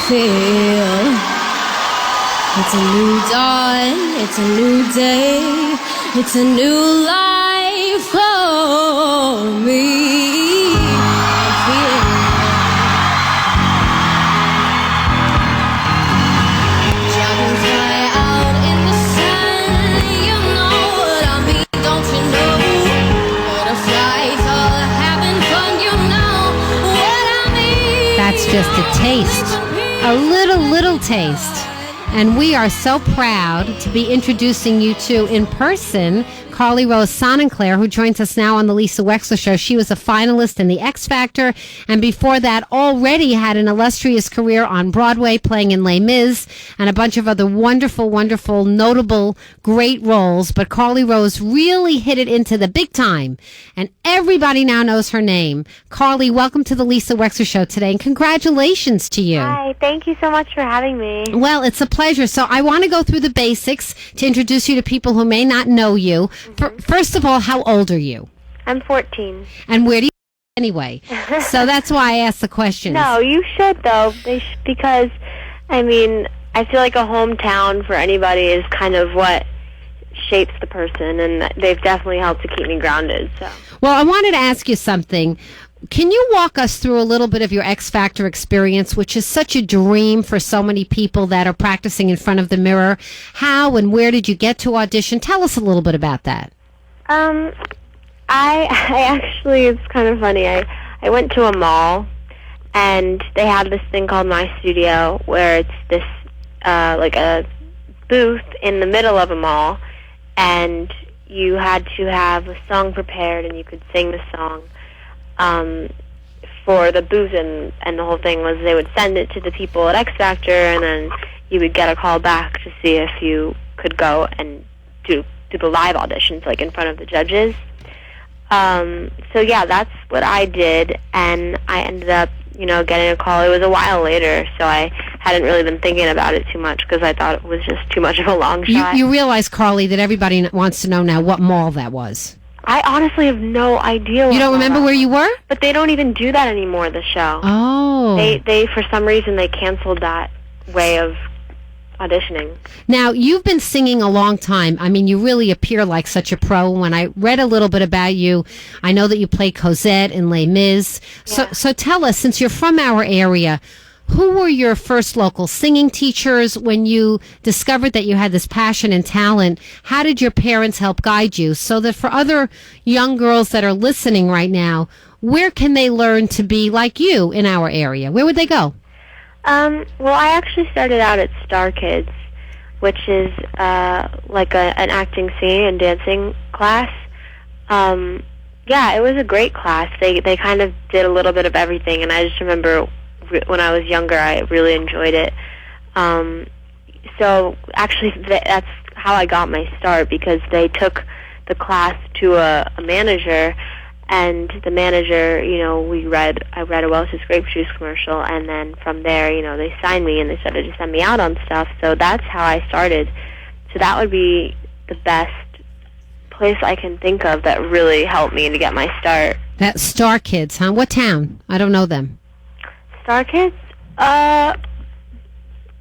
feel. It's a new dawn, it's a new day, it's a new life for me. I feel dragonfly out in the sun, you know what I mean, don't you know? Butterflies all having fun, you know what I mean. That's just a taste, a little taste. And we are so proud to be introducing you to, in person, Carly Rose Sonenclar, who joins us now on the Lisa Wexler Show. She was a finalist in the X Factor, and before that already had an illustrious career on Broadway, playing in Les Mis, and a bunch of other wonderful, notable, great roles. But Carly Rose really hit it into the big time, and everybody now knows her name. Carly, welcome to the Lisa Wexler Show today, and congratulations to you. Hi, thank you so much for having me. Well, it's a pleasure. So I want to go through the basics to introduce you to people who may not know you. First of all, how old are you? I'm 14. And where do you anyway? So that's why I asked the questions. No, you should, though, because, I mean, I feel like a hometown for anybody is kind of what shapes the person, and they've definitely helped to keep me grounded. So. Well, I wanted to ask you something. Can you walk us through a little bit of your X Factor experience, which is such a dream for so many people that are practicing in front of the mirror? How and where did you get to audition? Tell us a little bit about that. I actually, it's kind of funny. I went to a mall, and they had this thing called My Studio, where it's this, like a booth in the middle of a mall, and you had to have a song prepared, and you could sing the song. For the booth, and the whole thing was they would send it to the people at X Factor, and then you would get a call back to see if you could go and do the live auditions, like in front of the judges. So yeah, that's what I did, and I ended up, getting a call. It was a while later, so I hadn't really been thinking about it too much because I thought it was just too much of a long shot. You realize, Carly, that everybody wants to know now what mall that was. I honestly have no idea. You don't remember where you were? But they don't even do that anymore, the show. Oh. They for some reason, they canceled that way of auditioning. Now, you've been singing a long time. I mean, you really appear like such a pro. When I read a little bit about you, I know that you played Cosette in Les Mis. Yeah. So tell us, since you're from our area, who were your first local singing teachers? When you discovered that you had this passion and talent, how did your parents help guide you? So that for other young girls that are listening right now, where can they learn to be like you in our area? Where would they go? Well, I actually started out at Star Kids, which is like an acting, singing, and dancing class. Yeah, it was a great class. They kind of did a little bit of everything, and I just remember when I was younger, I really enjoyed it. So actually, that's how I got my start, because they took the class to a manager, and the manager, I read a Welch's grape juice commercial, and then from there, they signed me and they started to send me out on stuff. So that's how I started. So that would be the best place I can think of that really helped me to get my start. That Star Kids, huh? What town? I don't know them. Star Kids? I'm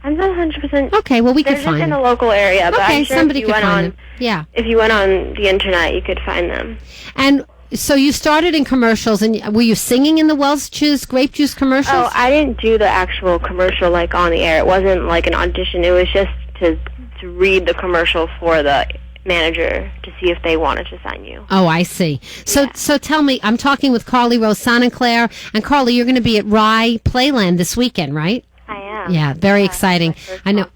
not 100%. Okay, well, we could find them. They're just in the local area, but okay, I'm sure somebody if you could went find on, them. Yeah. If you went on the internet, you could find them. And so you started in commercials, and were you singing in the Welch's grape juice commercials? Oh, I didn't do the actual commercial, like, on the air. It wasn't like an audition. It was just to read the commercial for the manager to see if they wanted to sign you. Oh, I see. So tell me, I'm talking with Carly Rose Sonenclar, and Carly, you're going to be at Rye Playland this weekend, right? I am. Yeah, very exciting. I know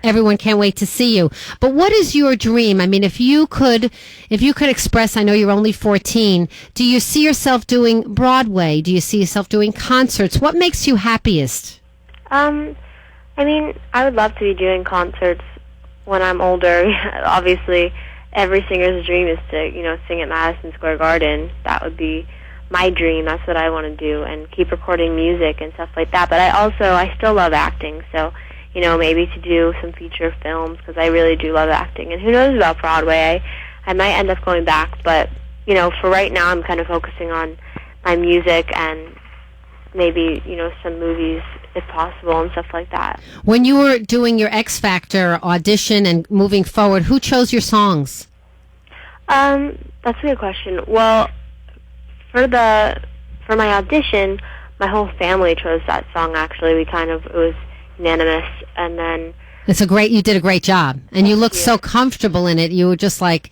everyone can't wait to see you. But what is your dream? I mean, if you could express, I know you're only 14, do you see yourself doing Broadway? Do you see yourself doing concerts? What makes you happiest? I mean, I would love to be doing concerts when I'm older. Obviously, every singer's dream is to, sing at Madison Square Garden. That would be my dream. That's what I want to do, and keep recording music and stuff like that. But I still love acting, so, maybe to do some feature films, because I really do love acting. And who knows about Broadway? I might end up going back, but, for right now, I'm kind of focusing on my music and maybe, some movies if possible, and stuff like that. When you were doing your X Factor audition and moving forward, who chose your songs? That's a good question. Well, for my audition, my whole family chose that song. Actually, it was unanimous, and then You did a great job, and you looked so comfortable in it. You were just like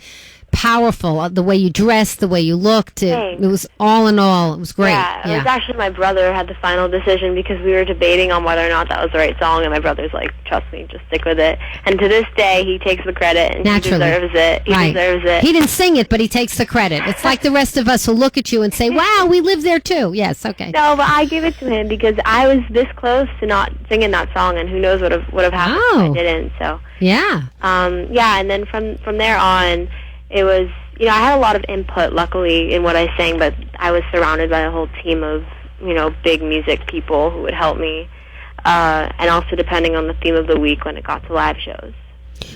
powerful. The way you dressed, the way you looked, it was all in all, it was great. Yeah, it was actually my brother had the final decision because we were debating on whether or not that was the right song, and my brother's like, trust me, just stick with it. And to this day, he takes the credit, and Naturally. he deserves it. He deserves it. He didn't sing it, but he takes the credit. It's like the rest of us who look at you and say, wow, we live there too. Yes, okay. No, but I give it to him because I was this close to not singing that song, and who knows what would have happened if I didn't. So yeah, and then from there on, it was, I had a lot of input, luckily, in what I sang, but I was surrounded by a whole team of, big music people who would help me, and also depending on the theme of the week when it got to live shows.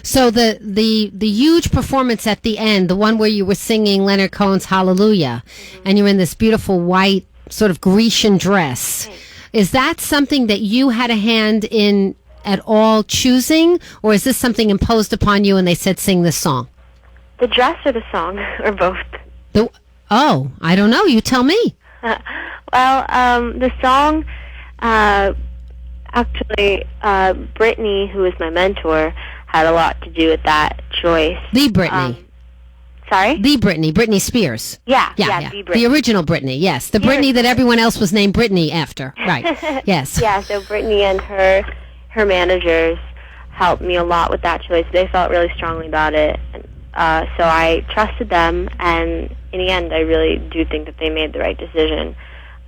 So the huge performance at the end, the one where you were singing Leonard Cohen's Hallelujah, and you're in this beautiful white sort of Grecian dress, is that something that you had a hand in at all choosing, or is this something imposed upon you and they said sing this song? The dress or the song, or both? I don't know. You tell me. The song, actually, Brittany, who is my mentor, had a lot to do with that choice. The Brittany. Sorry? The Britney Spears. Yeah. The Britney. The original Britney, yes. The Britney that everyone else was named Britney after. Right, yes. Yeah, so Brittany and her managers helped me a lot with that choice. They felt really strongly about it. So I trusted them, and in the end, I really do think that they made the right decision.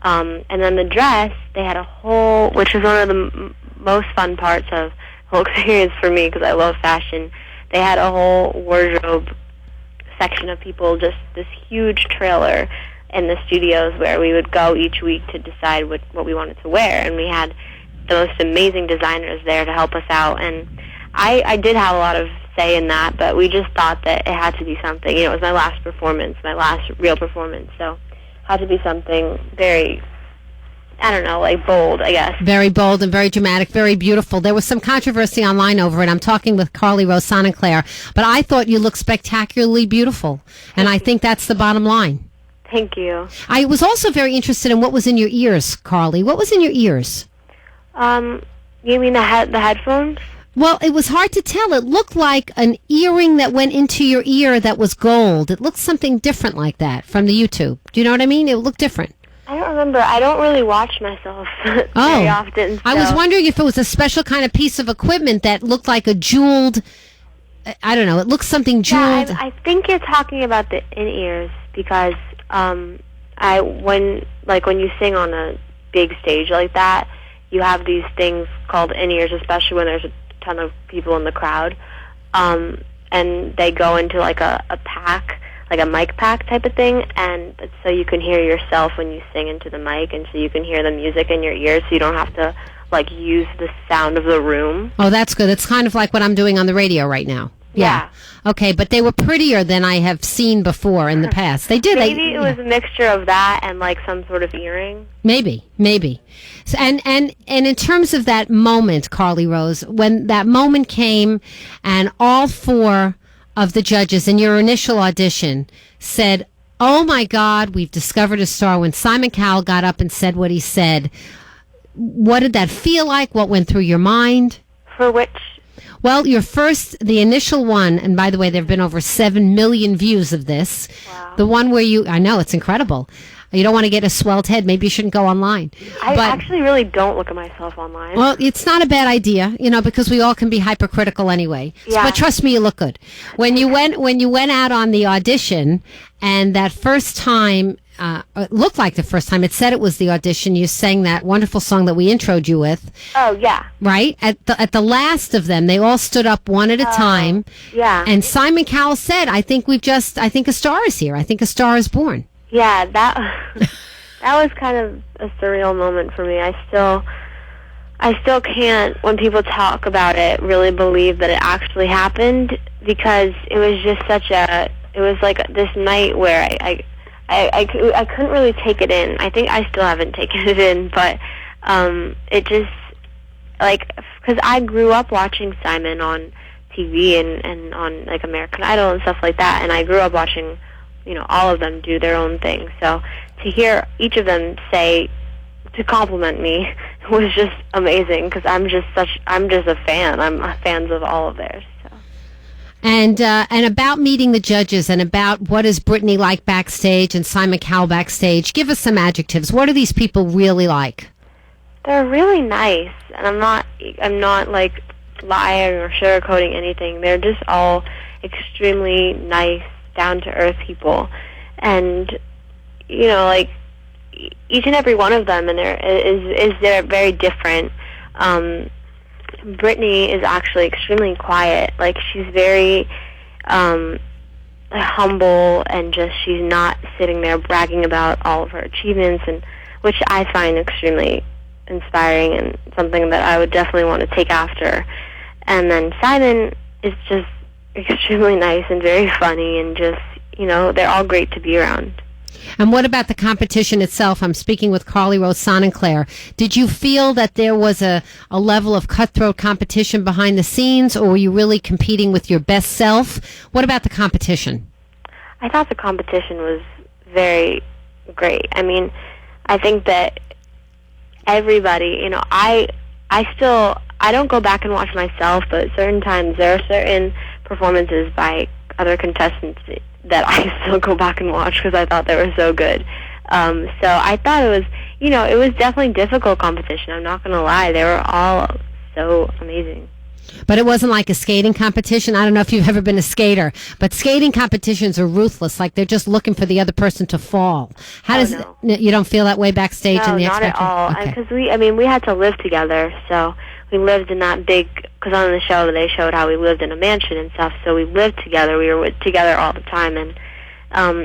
And then the dress, they had a whole, which was one of the most fun parts of the whole experience for me because I love fashion. They had a whole wardrobe section of people, just this huge trailer in the studios where we would go each week to decide what we wanted to wear, and we had the most amazing designers there to help us out. And I did have a lot of say in that, but we just thought that it had to be something. It was my last performance, my last real performance, so it had to be something very, bold, I guess. Very bold and very dramatic, very beautiful. There was some controversy online over it. I'm talking with Carly Rose Sonenclar, but I thought you looked spectacularly beautiful, and I think that's the bottom line. Thank you. I was also very interested in what was in your ears, Carly. What was in your ears? You mean the headphones? Well, it was hard to tell. It looked like an earring that went into your ear that was gold. It looked something different like that from the YouTube. Do you know what I mean? It looked different. I don't remember. I don't really watch myself very often. So. I was wondering if it was a special kind of piece of equipment that looked like a jeweled, I don't know, it looks something jeweled. Yeah, I think you're talking about the in-ears because when you sing on a big stage like that, you have these things called in-ears, especially when there's a ton of people in the crowd, and they go into like a pack, like a mic pack type of thing, and so you can hear yourself when you sing into the mic, and so you can hear the music in your ears, so you don't have to use the sound of the room. Oh, that's good. It's kind of like what I'm doing on the radio right now. Yeah. Okay, but they were prettier than I have seen before in the past. They did. Maybe it was a mixture of that and some sort of earring. Maybe. So, and in terms of that moment, Carly Rose, when that moment came and all four of the judges in your initial audition said, oh my God, we've discovered a star. When Simon Cowell got up and said what he said, what did that feel like? What went through your mind? For which? Well, the initial one, and by the way, there have been over 7 million views of this. Wow. The one where I know, it's incredible. You don't want to get a swelled head. Maybe you shouldn't go online. I actually really don't look at myself online. Well, it's not a bad idea, because we all can be hypercritical anyway. Yeah. But trust me, you look good. When you went out on the audition, and that first time, it looked like the first time, it said it was the audition, you sang that wonderful song that we introed you with. Oh, yeah. Right? At the last of them, they all stood up one at a time. Yeah. And Simon Cowell said, I think a star is here. I think a star is born. Yeah, that was kind of a surreal moment for me. I still can't, when people talk about it, really believe that it actually happened, because it was just it was like this night where I couldn't really take it in. I think I still haven't taken it in, but like, because I grew up watching Simon on TV and on, like, American Idol and stuff like that, and I grew up watching, you know, all of them do their own thing. So to hear each of them say, to compliment me was just amazing, because I'm just a fan. I'm fans of all of theirs. So. And about meeting the judges and about what is Brittany like backstage and Simon Cowell backstage, give us some adjectives. What are these people really like? They're really nice, and I'm not like lying or sugarcoating anything. They're just all extremely nice, down-to-earth people, and you know, like each and every one of them, and they're very different. Brittany is actually extremely quiet. Like, she's very humble, and just she's not sitting there bragging about all of her achievements, and which I find extremely inspiring and something that I would definitely want to take after. And then Simon is just extremely nice and very funny, and just, you know, they're all great to be around. And what about the competition itself? I'm speaking with Carly Rose Sonenclar. Did you feel that there was a level of cutthroat competition behind the scenes, or were you really competing with your best self? What about the competition? I thought the competition was very great. I mean, I think that everybody, you know, I don't go back and watch myself, but certain times there are certain performances by other contestants that I still go back and watch because I thought they were so good. So I thought it was, you know, it was definitely difficult competition. I'm not going to lie. They were all so amazing. But it wasn't like a skating competition. I don't know if you've ever been a skater, but skating competitions are ruthless. Like, they're just looking for the other person to fall. No. You don't feel that way backstage in the not X Factor? at all. Okay. Because we had to live together. So we lived in that big, because on the show they showed how we lived in a mansion and stuff. So we lived together. We were together all the time, and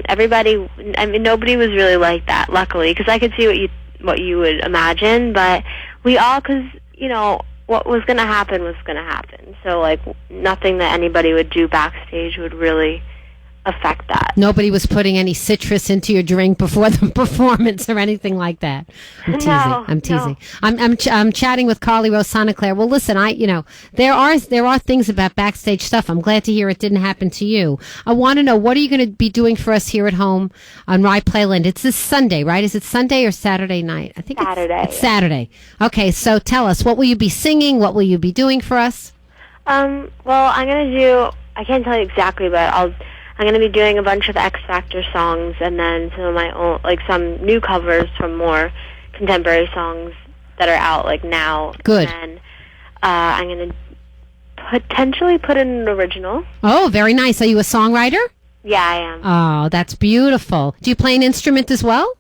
everybody. I mean, nobody was really like that. Luckily, because I could see what you would imagine, but we all, because you know, what was going to happen was going to happen. So, like, nothing that anybody would do backstage would really affect that. Nobody was putting any citrus into your drink before the performance or anything like that. I'm teasing. I'm chatting with Carly Rose Sonenclar. Well, listen, there are things about backstage stuff. I'm glad to hear it didn't happen to you. I want to know, what are you going to be doing for us here at home on Rye Playland? It's this Sunday, right? Is it Sunday or Saturday night? I think Saturday. It's Saturday. Okay, so tell us, what will you be singing? What will you be doing for us? Well, I'm going to do, I can't tell you exactly, but I'm going to be doing a bunch of X Factor songs, and then some of my own, like some new covers from more contemporary songs that are out, like now. Good. And I'm going to potentially put in an original. Oh, very nice. Are you a songwriter? Yeah, I am. Oh, that's beautiful. Do you play an instrument as well?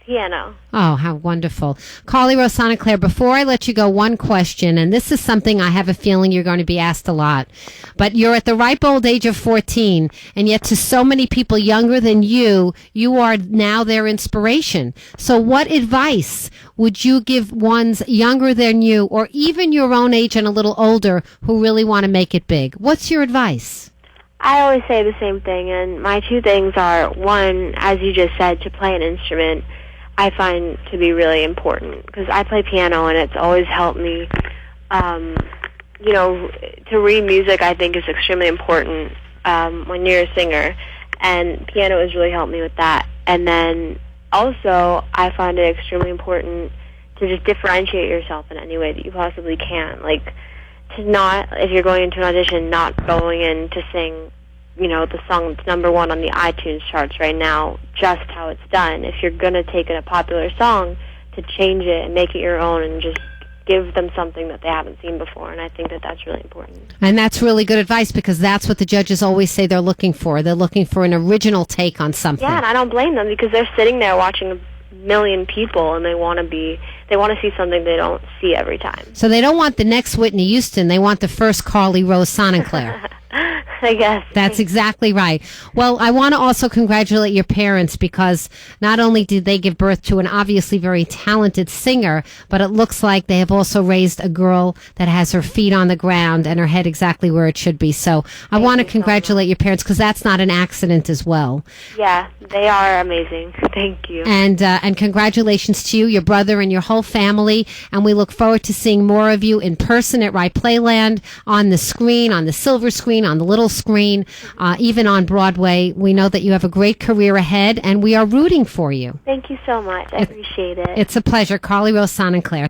Piano. Oh, how wonderful. Carly Rose Sonenclar, before I let you go, one question, and this is something I have a feeling you're going to be asked a lot. But you're at the ripe old age of 14, and yet to so many people younger than you are now their inspiration. So what advice would you give ones younger than you, or even your own age and a little older, who really want to make it big? What's your advice? I always say the same thing, and my two things are, one, as you just said, to play an instrument I find to be really important, because I play piano and it's always helped me. You know, to read music I think is extremely important when you're a singer, and piano has really helped me with that. And then also I find it extremely important to just differentiate yourself in any way that you possibly can. Like, to not, if you're going into an audition, not going in to sing, you know, the song that's number one on the iTunes charts right now, just how it's done. If you're going to take a popular song, to change it and make it your own and just give them something that they haven't seen before. And I think that that's really important. And that's really good advice, because that's what the judges always say they're looking for. They're looking for an original take on something. Yeah, and I don't blame them, because they're sitting there watching a million people, and they want to see something they don't see every time. So they don't want the next Whitney Houston. They want the first Carly Rose Sonenclar. I guess. That's exactly right. Well, I want to also congratulate your parents because not only did they give birth to an obviously very talented singer, but it looks like they have also raised a girl that has her feet on the ground and her head exactly where it should be. So I want to congratulate your parents because that's not an accident as well. Yeah, they are amazing. Thank you. And congratulations to you, your brother, and your whole family. And we look forward to seeing more of you in person at Rye Playland, on the screen, on the silver screen, on the little screen, even on Broadway. We know that you have a great career ahead, and we are rooting for you. Thank you so much. I appreciate it. It's a pleasure. Carly Rose Sonenclar.